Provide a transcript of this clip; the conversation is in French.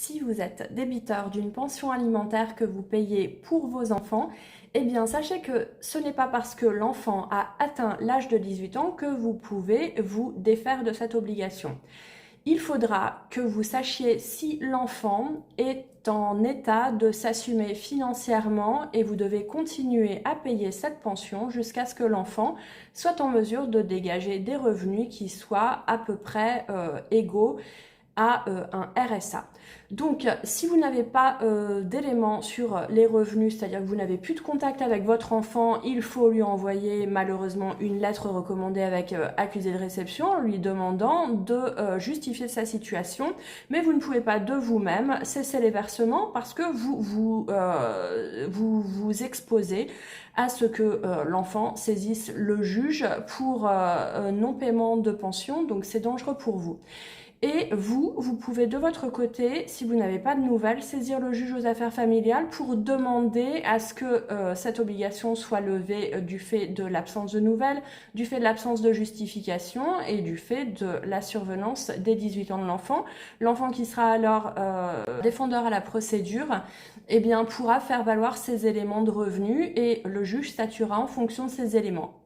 si vous êtes débiteur d'une pension alimentaire que vous payez pour vos enfants, eh bien sachez que ce n'est pas parce que l'enfant a atteint l'âge de 18 ans que vous pouvez vous défaire de cette obligation. Il faudra que vous sachiez si l'enfant est en état de s'assumer financièrement et vous devez continuer à payer cette pension jusqu'à ce que l'enfant soit en mesure de dégager des revenus qui soient à peu près égaux à un RSA. Donc, si vous n'avez pas d'éléments sur les revenus, c'est-à-dire que vous n'avez plus de contact avec votre enfant, il faut lui envoyer malheureusement une lettre recommandée avec accusé de réception, lui demandant de justifier sa situation, mais vous ne pouvez pas de vous-même cesser les versements parce que vous exposez à ce que l'enfant saisisse le juge pour non-paiement de pension, donc c'est dangereux pour vous. Et vous pouvez de votre côté, si vous n'avez pas de nouvelles, saisir le juge aux affaires familiales pour demander à ce que cette obligation soit levée du fait de l'absence de nouvelles, du fait de l'absence de justification et du fait de la survenance des 18 ans de l'enfant. L'enfant qui sera alors défendeur à la procédure, eh bien, pourra faire valoir ces éléments de revenus et le juge statuera en fonction de ces éléments.